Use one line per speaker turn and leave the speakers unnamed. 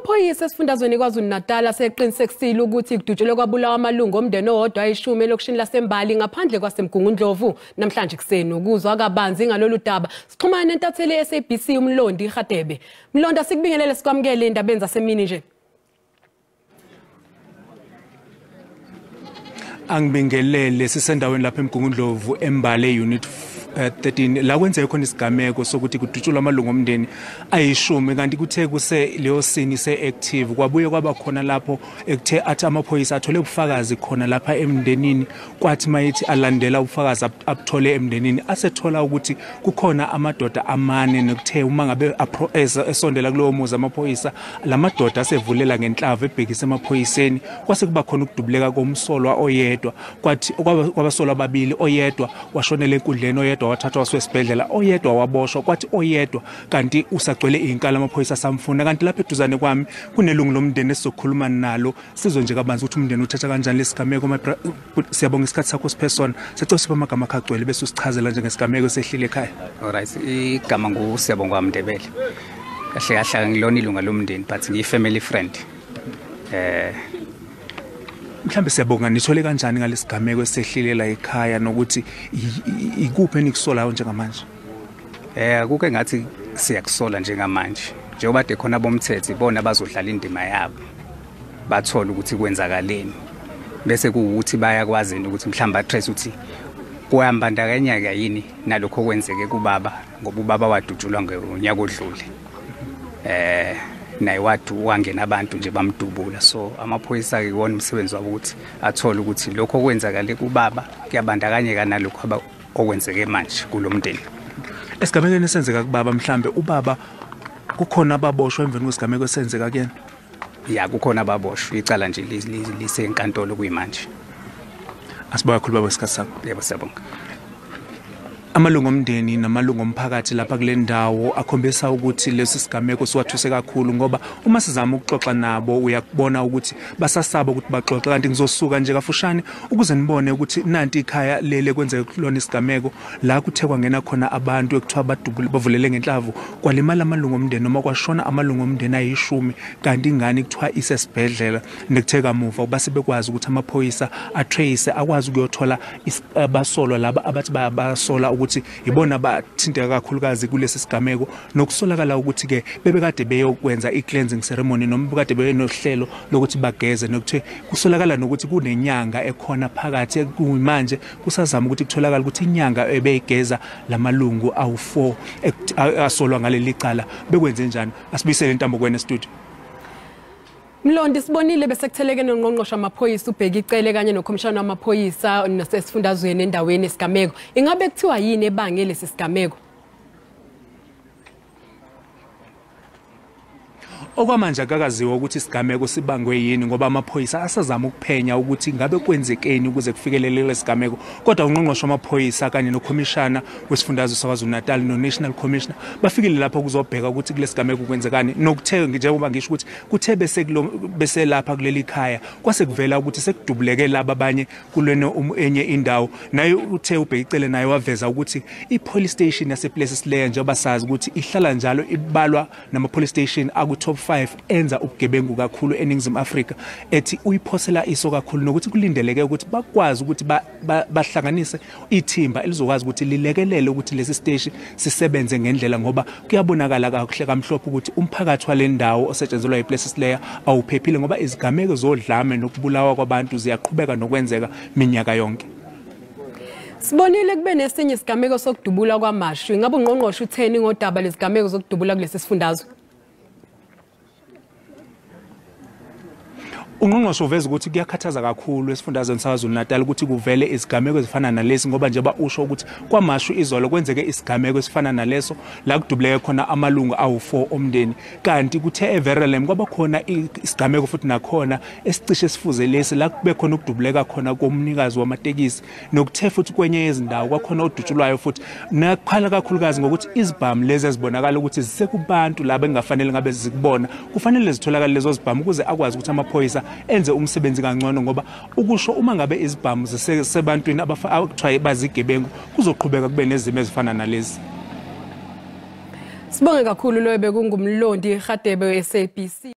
Amaphoyisa esifundazweni KwaZulu-Natal aseqinisekisile ukuthi kudutshulwe kwabulawa amalungu omndeni owodwa ayishumi elokushini lasembali ngaphandle kwasemgungundlovu namhlanje kuseni. Ukuzwa kabanzi ngalolu daba sixhumana nentatheli SABC uMlondi Radebe. Mlondi, asikubingelele sikwamukele indabeni zasemini nje.
Angibingelele sisendaweni lapha emgungundlovu embali unit 13 la kwenze khona isigameko sokuthi kudutshulwa amalungu omndeni ayishumi kanti kuthe kuse leyo scene se-active kwabuye kwaba khona lapho ekuthe athi amaphoyisa athole ubufakazi khona lapha emndenini kwathi mayithi alandela ubufakazi abuthole emndenini asethola ukuthi kukhona amadoda amane nokuthe uma ngabe esondela kulowo muzi amaphoyisa lamadoda asevulela ngenhlava ebhekise emaphoyiseni kwase kuba khona ukudubuleka komsolwa oyedwa kwathi kwabasolwa ababili oyedwa washonela enkundleni oyedwa wathathwa wasesibhedlela oyedwa waboshwa kwathi oyedwa kanti usagcwele inkala amaphoyisa samfuna kanti lapha eduzane kwami kunelungu lomndeni esizokhuluma nalo sizwe nje kabanzi ukuthi umndeni uthatha kanjani lesigameko. Siyabonga isikhathi sakho siphezona sicela sipha amagama akagcwele bese usichazela njengesigameko sehlile ekhaya.
Alright, igama nguSiyabonga Mndebele. Kahle kahle ngilona ilunga lomndeni but ngiyi-family friend.
Mhlambe siyabonga nithole kanjani ngalesigameko esehlile la ekhaya nokuthi ikuphi enikusolayo njengamanje?
Kuke ngathi siyakusola njengamanje. Njengoba de khona bomthetho ibona bazodlala indima yabo. Bathola ukuthi kwenzakaleni. Bese kuukuthi bayakwazi ukuthi mhlamba trace ukuthi kuyambandakanya yini nalokho kwenzeke kubaba ngoba ubaba wadutshulwa ngonyaka odlule. Naye wadu wangena abantu nje bamdubula, so amaphoyisa ke wona umsebenzi wabo ukuthi athole ukuthi lokho kwenzakale kubaba kuyabandakanyeka nalokho okwenzeke manje kulomndeni.
Esigamekweni esenzeka kubaba mhlambe ubaba kukhona ababoshwe emveni kwesigameko esenzeka kuyena?
Ya, kukhona ababoshwe icala nje lisenkantolo kuyimanje.
Asibuya kakhulu baba isikhathi sakho.
Yebo siyabonga.
Amalungu omndeni namalungu omphakathi lapha kule ndawo akhombisa ukuthi lesi sigameko siwathuse kakhulu ngoba uma sizama ukuxoxa nabo uyakubona ukuthi basasaba ukuthi baxoxe kanti ngizosuka nje kafushane ukuze nibone ukuthi nanti ikhaya lele kwenzeke kulona isigameko la kuthe kwangena khona abantu ekuthiwa badubule bavulele ngenhlavu kwalimala amalungu omndeni noma kwashona amalungu omndeni ayishumi kanti ingane kuthiwa isesibhedlela nekuthe kamuva base bekwazi ukuthi amaphoyisa atrace akwazi ukuyothola basolwa laba abathi bayabasola ukuthi ibona bathinteka kakhulukazi kulesi sigameko nokusolakala ukuthi ke bebekade beyokwenza i-cleansing ceremony noma bekade beyenohlelo lokuthi bageze nokuthi kusolakala nokuthi kunenyanga ekhona phakathi kumanje kusazama ukuthi kutholakala ukuthi inyanga ebeyigeza lamalungu awu4 asolwa ngaleli cala bekwenze njani. Asibuyisele intambo kwena studio.
Mlondi, sibonile bese kutheleke nongqongqoshe amaphoyisa ubheka icele kanye nokhomishana wamaphoyisa nasesifundazweni endaweni esigameko. Ingabe kuthiwa yini ebangele lesi sigameko?
Okwamanje akakaziwa ukuthi isigameko sibangwe yini ngoba amaphoyisa asazama ukuphenya ukuthi ngabe kwenzekeni ukuze kufikelele lesigameko kodwa ungqongqoshe wamaphoyisa kanye nokhomishana wesifundazwe saKwaZulu-Natal no-National Commissioner bafikile lapho kuzobheka ukuthi kulesigameko kwenzekani nokuthe njengoba ngisho ukuthi kuthe bese lapha kuleli khaya kwase kuvela ukuthi sekudubuleke laba abanye kulwena enye indawo naye uthe ubheka icele naye waveza ukuthi i-police station yaseplaces layer njengoba sazi ukuthi ihlala njalo ibalwa nama-police station aku-top 5 enza ubugebengu kakhulu eNingizimu Afrika ethi uyiphosela iso kakhulu nokuthi kulindeleke ukuthi bakwazi ukuthi bahlanganise ithimba elizokwazi ukuthi lilekelele ukuthi lesi station sisebenze ngendlela ngoba kuyabonakala kahle kamhlophe ukuthi umphakathi wale ndawo osetshenzelwa iplaces layer awuphephile ngoba izigameko zodlame nokubulawa kwabantu ziyaqhubeka nokwenzeka minyaka yonke.
Sibonile kube nesinye isigameko sokudubula kwamashu. Ingabe ungqongqoshe utheni ngodaba lezigameko zokudubula kulesi sifundazwe?
Ungqongqoshe uveza ukuthi kuyakhathaza kakhulu esifundazweni saKwaZulu-Natal ukuthi kuvele izigameko ezifana nalezi ngoba njengoba usho ukuthi kwamashu izolo kwenzeke isigameko esifana naleso la kudubuleke khona amalungu awu4 omndeni kanti kuthe everelem kwaba khona isigameko futhi nakhona esicishe sifuze lesi la kube khona ukudubuleka khona komnikazi wamatekisi nokuthe futhi kwenye yezindawo kwakhona odutshulwayo futhi nakhala kakhulukazi ngokuthi izibhamu lezi ezibonakala ukuthi zisekubantu laba engafanele ngabe zikubona kufanele zitholakala lezo zibhamu ukuze akwazi ukuthi amaphoyisa enze umsebenzi kangcono ngoba ukusho uma ngabe izibhamu zisebantwini abathwaye bazigebengu kuzoqhubeka kube nezimo ezifana nalezi.
Sibonge kakhulu lo bekungumlondi Radebe we SABC.